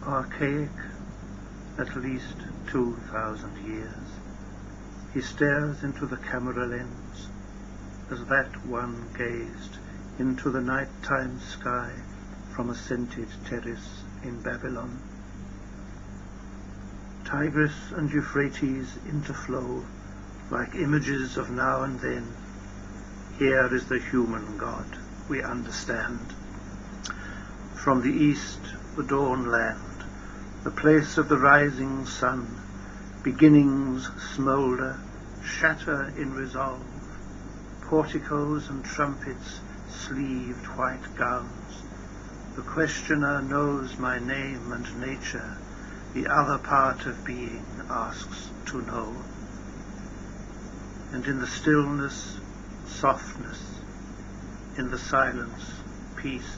Archaic, at least 2,000 years, he stares into the camera lens as that one gazed into the nighttime sky from a scented terrace in Babylon. Tigris and Euphrates interflow like images of now and then. Here is the human God we understand. From the east, the dawnland, the place of the rising sun, beginnings smoulder, shatter in resolve, porticoes and trumpets, sleeved white gowns. The questioner knows my name and nature, the other part of being asks to know. And in the stillness, softness, in the silence, peace,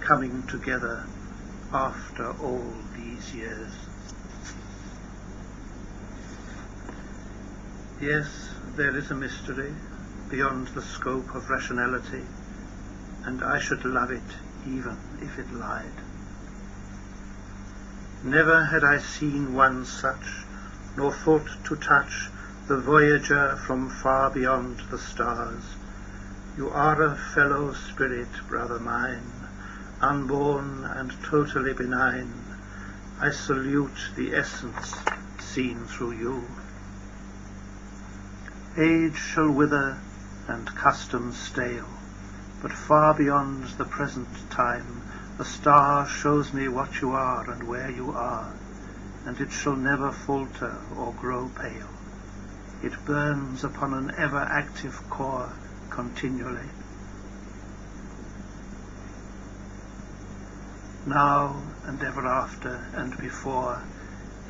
coming together after all these years. Yes, there is a mystery beyond the scope of rationality, and I should love it even if it lied. Never had I seen one such, nor thought to touch the voyager from far beyond the stars. You are a fellow spirit, brother mine, unborn and totally benign. I salute the essence seen through you. Age shall wither and custom stale, but far beyond the present time a star shows me what you are and where you are, and it shall never falter or grow pale. It burns upon an ever-active core continually. Now and ever after and before,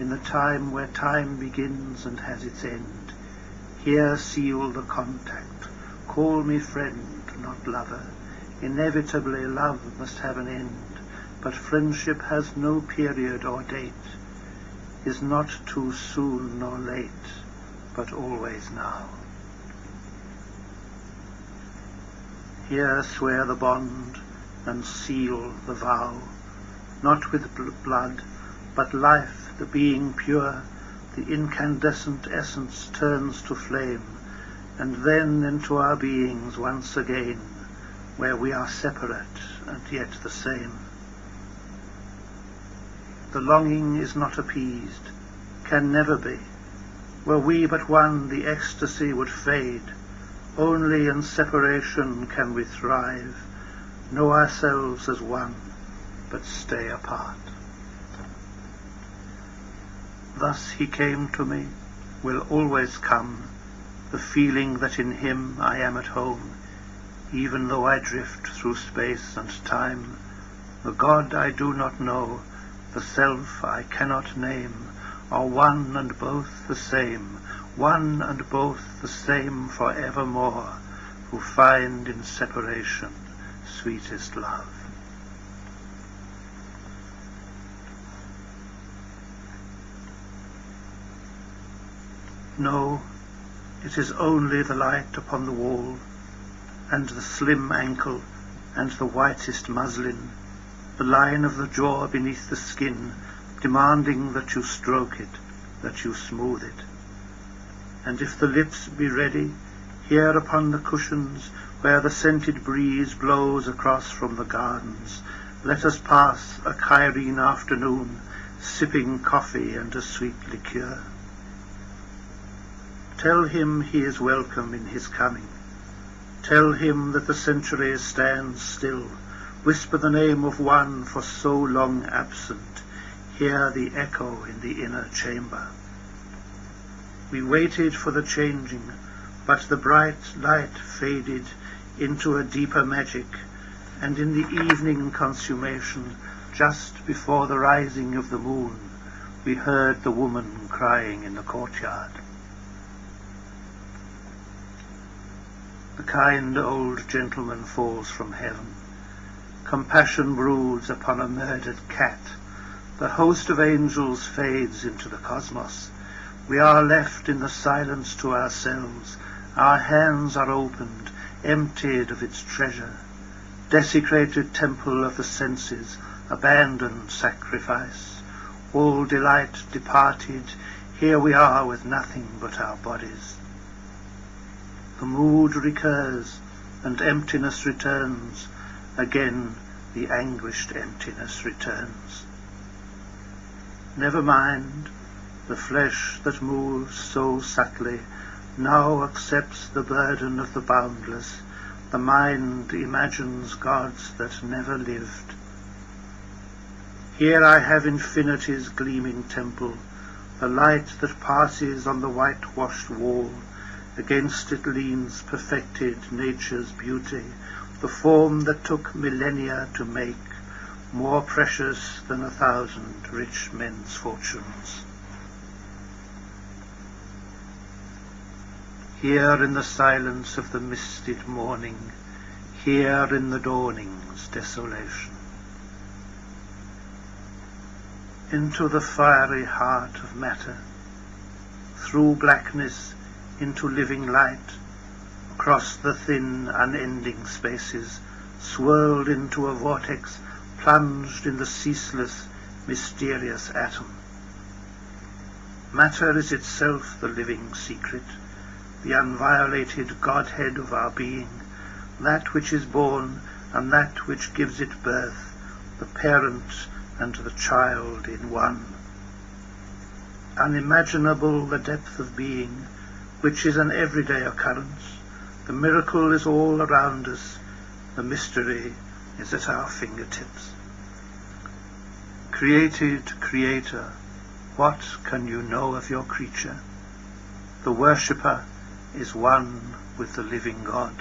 in the time where time begins and has its end, here seal the contact. Call me friend, not lover. Inevitably love must have an end, but friendship has no period or date, is not too soon nor late, but always now. Here swear the bond and seal the vow, not with blood, but life, the being pure, the incandescent essence turns to flame, and then into our beings once again, where we are separate and yet the same. The longing is not appeased, can never be. Were we but one, the ecstasy would fade. Only in separation can we thrive, know ourselves as one, but stay apart. Thus he came to me, will always come, the feeling that in him I am at home, even though I drift through space and time. The God I do not know, the self I cannot name, are one and both the same, one and both the same for evermore, who find in separation sweetest love. No, it is only the light upon the wall, and the slim ankle, and the whitest muslin, the line of the jaw beneath the skin, demanding that you stroke it, that you smooth it. And if the lips be ready, here upon the cushions, where the scented breeze blows across from the gardens, let us pass a Cairene afternoon, sipping coffee and a sweet liqueur. Tell him he is welcome in his coming. Tell him that the centuries stand still. Whisper the name of one for so long absent. Hear the echo in the inner chamber. We waited for the changing, but the bright light faded into a deeper magic, and in the evening consummation, just before the rising of the moon, we heard the woman crying in the courtyard. The kind old gentleman falls from heaven. Compassion broods upon a murdered cat. The host of angels fades into the cosmos. We are left in the silence to ourselves. Our hands are opened, emptied of its treasure. Desecrated temple of the senses, abandoned sacrifice, all delight departed, here we are with nothing but our bodies. The mood recurs, and emptiness returns, again the anguished emptiness returns. Never mind, the flesh that moves so subtly now accepts the burden of the boundless, the mind imagines gods that never lived. Here I have infinity's gleaming temple, the light that passes on the whitewashed wall, against it leans perfected nature's beauty, the form that took millennia to make, more precious than 1,000 rich men's fortunes. Here in the silence of the misted morning, here in the dawning's desolation. Into the fiery heart of matter, through blackness into living light, across the thin unending spaces, swirled into a vortex, plunged in the ceaseless, mysterious atom. Matter is itself the living secret, the unviolated Godhead of our being, that which is born and that which gives it birth, the parent and the child in one. Unimaginable the depth of being, which is an everyday occurrence. The miracle is all around us, the mystery is at our fingertips. Created Creator, what can you know of your creature? The worshipper is one with the living God.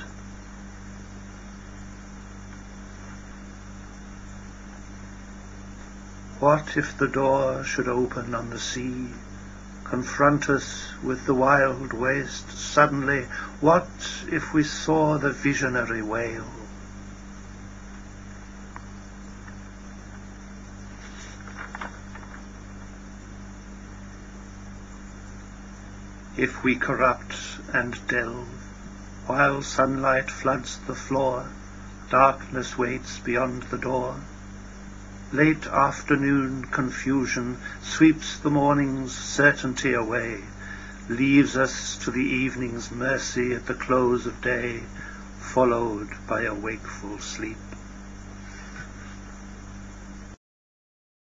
What if the door should open on the sea, confront us with the wild waste suddenly? What if we saw the visionary whale? If we corrupt and delve, while sunlight floods the floor, darkness waits beyond the door. Late afternoon confusion sweeps the morning's certainty away, leaves us to the evening's mercy at the close of day, followed by a wakeful sleep.